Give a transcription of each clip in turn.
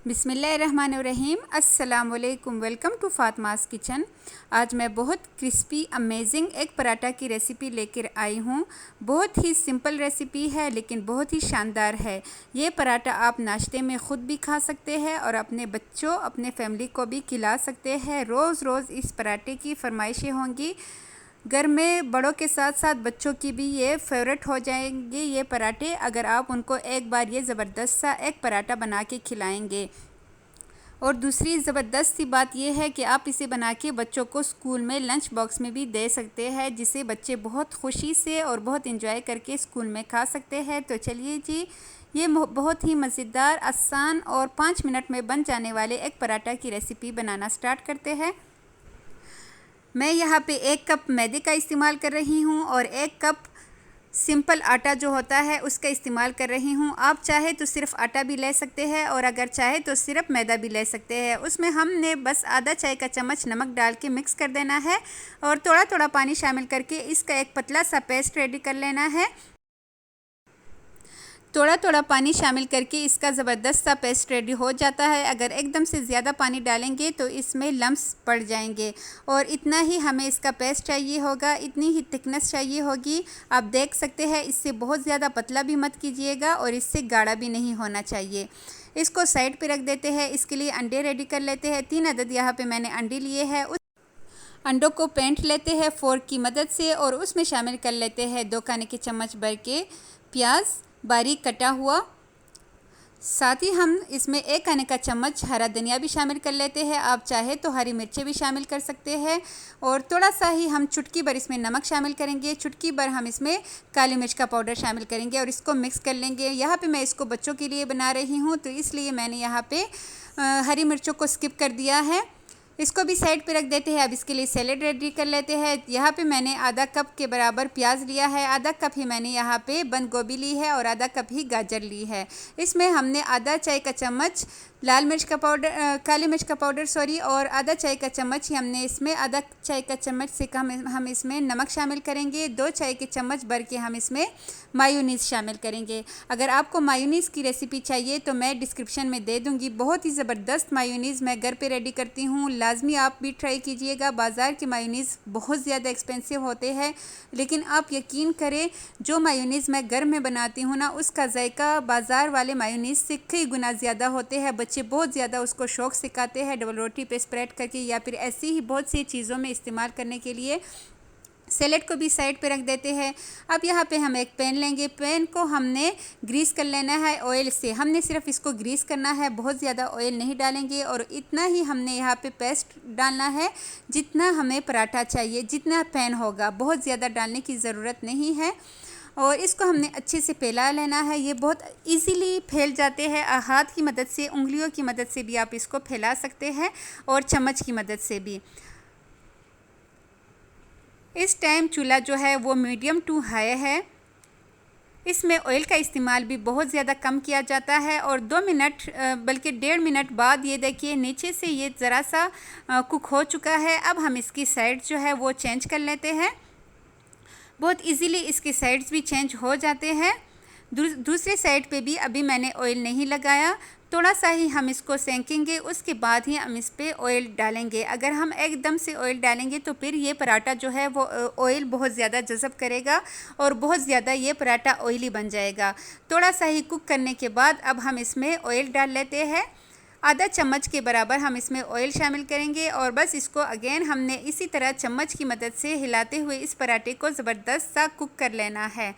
बिस्मिल्लाहिर्रहमानिर्रहीम। अस्सलाम वालेकुम। Welcome to Fatima's kitchen. आज मैं बहुत क्रिस्पी अमेजिंग एग पराठा की रेसिपी लेकर आई हूँ। बहुत ही सिंपल रेसिपी है लेकिन बहुत ही शानदार है। ये पराठा आप नाश्ते में ख़ुद भी खा सकते हैं और अपने बच्चों अपने फैमिली को भी खिला सकते हैं। रोज़ रोज़ इस पराठे की फरमाइशें होंगी। घर में बड़ों के साथ साथ बच्चों की भी ये फेवरेट हो जाएंगे ये पराठे, अगर आप उनको एक बार ये ज़बरदस्त सा एग पराठा बना के खिलाएंगे। और दूसरी ज़बरदस्त सी बात यह है कि आप इसे बना के बच्चों को स्कूल में लंच बॉक्स में भी दे सकते हैं, जिसे बच्चे बहुत खुशी से और बहुत इंजॉय करके स्कूल में खा सकते हैं। तो चलिए जी, ये बहुत ही मज़ेदार, आसान और 5 मिनट में बन जाने वाले एग पराठा की रेसिपी बनाना स्टार्ट करते हैं। मैं यहाँ पे 1 कप मैदे का इस्तेमाल कर रही हूँ और 1 कप सिंपल आटा जो होता है उसका इस्तेमाल कर रही हूँ। आप चाहे तो सिर्फ आटा भी ले सकते हैं और अगर चाहे तो सिर्फ मैदा भी ले सकते हैं। उसमें हमने बस आधा चाय का चम्मच नमक डाल के मिक्स कर देना है और थोड़ा थोड़ा पानी शामिल करके इसका एक पतला सा पेस्ट रेडी कर लेना है। थोड़ा थोड़ा पानी शामिल करके इसका ज़बरदस्त सा पेस्ट रेडी हो जाता है। अगर एकदम से ज़्यादा पानी डालेंगे तो इसमें लम्स पड़ जाएंगे और इतना ही हमें इसका पेस्ट चाहिए होगा, इतनी ही थिकनेस चाहिए होगी। आप देख सकते हैं, इससे बहुत ज़्यादा पतला भी मत कीजिएगा और इससे गाढ़ा भी नहीं होना चाहिए। इसको साइड पे रख देते हैं। इसके लिए अंडे रेडी कर लेते हैं। 3 अदद यहाँ पे मैंने अंडे लिए हैं। उस अंडों को फेंट लेते हैं फोर्क की मदद से और उसमें शामिल कर लेते हैं 2 खाने के चम्मच भर के प्याज बारीक कटा हुआ। साथ ही हम इसमें 1 खाने का चम्मच हरा धनिया भी शामिल कर लेते हैं। आप चाहे तो हरी मिर्चें भी शामिल कर सकते हैं और थोड़ा सा ही हम चुटकी भर इसमें नमक शामिल करेंगे। चुटकी भर हम इसमें काली मिर्च का पाउडर शामिल करेंगे और इसको मिक्स कर लेंगे। यहाँ पे मैं इसको बच्चों के लिए बना रही हूँ तो इसलिए मैंने यहाँ पे हरी मिर्चों को स्किप कर दिया है। इसको भी साइड पे रख देते हैं। अब इसके लिए सैलेड रेडी कर लेते हैं। यहाँ पे मैंने आधा कप के बराबर प्याज लिया है, आधा कप ही मैंने यहाँ पे बंद गोभी ली है और आधा कप ही गाजर ली है। इसमें हमने आधा चाय का चम्मच लाल मिर्च का पाउडर काली मिर्च का पाउडर और आधा चाय का चम्मच ही हमने इसमें आधा चाय का चम्मच से कम हम इसमें नमक शामिल करेंगे। 2 चाय के चम्मच भर के हम इसमें मायोनीज़ शामिल करेंगे। अगर आपको मायोनीज़ की रेसिपी चाहिए तो मैं डिस्क्रिप्शन में दे दूँगी। बहुत ही ज़बरदस्त मायोनीज़ मैं घर पे रेडी करती हूँ, लाजमी आप भी ट्राई कीजिएगा। बाज़ार के मायोनीज़ बहुत ज़्यादा एक्सपेंसिव होते हैं, लेकिन आप यकीन करें जो मायोनीज़ मैं घर में बनाती हूँ ना, उसका जायका बाज़ार वाले मायोनीज़ से कई गुना ज़्यादा होते हैं। बच्चे बहुत ज़्यादा उसको शौक़ से खाते हैं, डबल रोटी पे स्प्रेड करके या फिर ऐसी ही बहुत सी चीज़ों में इस्तेमाल करने के लिए। सैलेड को भी साइड पे रख देते हैं। अब यहाँ पे हम एक पैन लेंगे। पैन को हमने ग्रीस कर लेना है ऑयल से। हमने सिर्फ इसको ग्रीस करना है, बहुत ज़्यादा ऑयल नहीं डालेंगे और इतना ही हमने यहाँ पे पेस्ट डालना है जितना हमें पराठा चाहिए, जितना पैन होगा। बहुत ज़्यादा डालने की ज़रूरत नहीं है और इसको हमने अच्छे से फैला लेना है। ये बहुत इजीली फैल जाते हैं। हाथ की मदद से, उंगलियों की मदद से भी आप इसको फैला सकते हैं और चम्मच की मदद से भी। इस टाइम चूल्हा जो है वो मीडियम टू हाई है। इसमें ऑयल का इस्तेमाल भी बहुत ज़्यादा कम किया जाता है और 2 मिनट बल्कि 1.5 मिनट बाद ये देखिए नीचे से ये ज़रा सा कुक हो चुका है। अब हम इसकी साइड जो है वो चेंज कर लेते हैं। बहुत इजीली इसके साइड्स भी चेंज हो जाते हैं। दूसरे साइड पे भी अभी मैंने ऑयल नहीं लगाया, थोड़ा सा ही हम इसको सेंकेंगे, उसके बाद ही हम इस पे ऑयल डालेंगे। अगर हम एकदम से ऑयल डालेंगे तो फिर ये पराठा जो है वो ऑयल बहुत ज़्यादा जज़ब करेगा और बहुत ज़्यादा ये पराठा ऑयली बन जाएगा। थोड़ा सा ही कुक करने के बाद अब हम इसमें ऑयल डाल लेते हैं। आधा चम्मच के बराबर हम इसमें ऑयल शामिल करेंगे और बस इसको अगेन हमने इसी तरह चम्मच की मदद से हिलाते हुए इस पराठे को ज़बरदस्त सा कुक कर लेना है।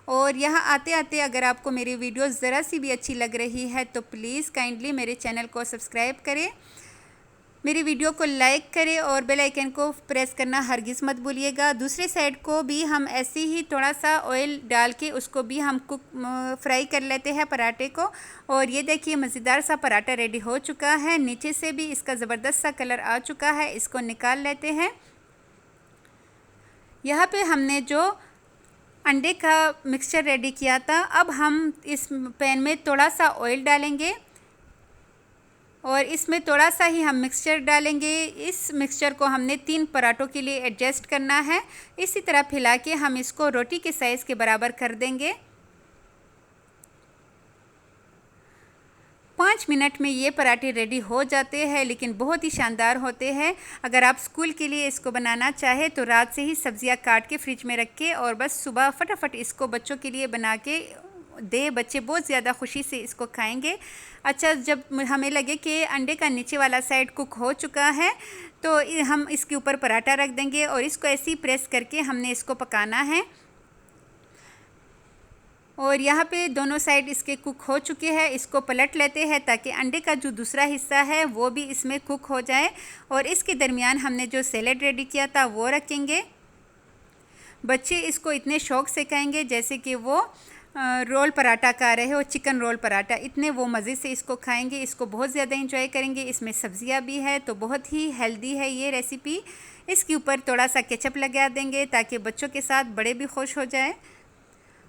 और यहाँ आते आते अगर आपको मेरी वीडियो ज़रा सी भी अच्छी लग रही है तो प्लीज़ काइंडली मेरे चैनल को सब्सक्राइब करें, मेरी वीडियो को लाइक करें और बेल आइकन को प्रेस करना हरगिज़ मत भूलिएगा। दूसरे साइड को भी हम ऐसे ही थोड़ा सा ऑयल डाल के उसको भी हम फ्राई कर लेते हैं पराठे को। और ये देखिए मज़ेदार सा पराठा रेडी हो चुका है। नीचे से भी इसका ज़बरदस्त सा कलर आ चुका है। इसको निकाल लेते हैं। यहाँ पे हमने जो अंडे का मिक्सचर रेडी किया था, अब हम इस पैन में थोड़ा सा ऑयल डालेंगे और इसमें थोड़ा सा ही हम मिक्सचर डालेंगे। इस मिक्सचर को हमने 3 पराठों के लिए एडजस्ट करना है। इसी तरह फैला के हम इसको रोटी के साइज़ के बराबर कर देंगे। 5 मिनट में ये पराठे रेडी हो जाते हैं, लेकिन बहुत ही शानदार होते हैं। अगर आप स्कूल के लिए इसको बनाना चाहे तो रात से ही सब्जियां काट के फ्रिज में रख के और बस सुबह फटाफट इसको बच्चों के लिए बना के दे, बच्चे बहुत ज़्यादा खुशी से इसको खाएंगे। अच्छा, जब हमें लगे कि अंडे का नीचे वाला साइड कुक हो चुका है तो हम इसके ऊपर पराठा रख देंगे और इसको ऐसे ही प्रेस करके हमने इसको पकाना है। और यहाँ पे दोनों साइड इसके कुक हो चुके हैं। इसको पलट लेते हैं ताकि अंडे का जो दूसरा हिस्सा है वो भी इसमें कुक हो जाए। और इसके दरमियान हमने जो सैलेड रेडी किया था वो रखेंगे। बच्चे इसको इतने शौक़ से खाएंगे जैसे कि वो रोल पराठा खा रहे हो, चिकन रोल पराठा, इतने वो मज़े से इसको खाएंगे। इसको बहुत ज़्यादा इंजॉय करेंगे। इसमें सब्जियां भी है तो बहुत ही हेल्दी है ये रेसिपी। इसके ऊपर थोड़ा सा केचप लगा देंगे ताकि बच्चों के साथ बड़े भी खुश हो जाए।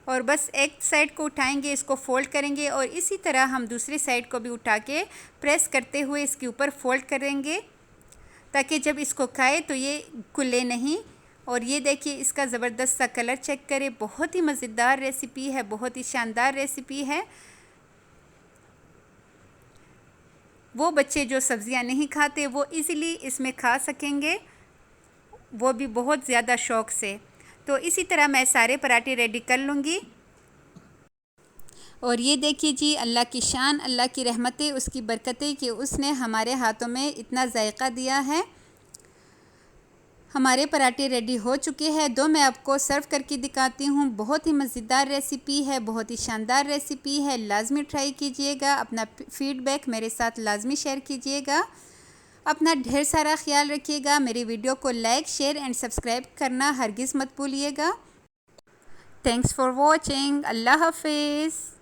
और बस एक साइड को उठाएंगे, इसको फ़ोल्ड करेंगे और इसी तरह हम दूसरी साइड को भी उठा के प्रेस करते हुए इसके ऊपर फ़ोल्ड करेंगे ताकि जब इसको खाए तो ये खुले नहीं। और ये देखिए इसका ज़बरदस्त सा कलर चेक करें। बहुत ही मज़ेदार रेसिपी है, बहुत ही शानदार रेसिपी है। वो बच्चे जो सब्ज़ियां नहीं खाते वो इजीली इसमें खा सकेंगे, वो भी बहुत ज़्यादा शौक़ से। तो इसी तरह मैं सारे पराठे रेडी कर लूँगी। और ये देखिए जी, अल्लाह की शान, अल्लाह की रहमतें, उसकी बरकतें कि उसने हमारे हाथों में इतना जायका दिया है। हमारे पराठे रेडी हो चुके हैं। दो मैं आपको सर्व करके दिखाती हूँ। बहुत ही मज़ेदार रेसिपी है, बहुत ही शानदार रेसिपी है। लाजमी ट्राई कीजिएगा। अपना फ़ीडबैक मेरे साथ लाजमी शेयर कीजिएगा। अपना ढेर सारा ख्याल रखिएगा। मेरी वीडियो को लाइक, शेयर एंड सब्सक्राइब करना हरगिज़ मत भूलिएगा। Thanks for watching. अल्लाह हाफिज़।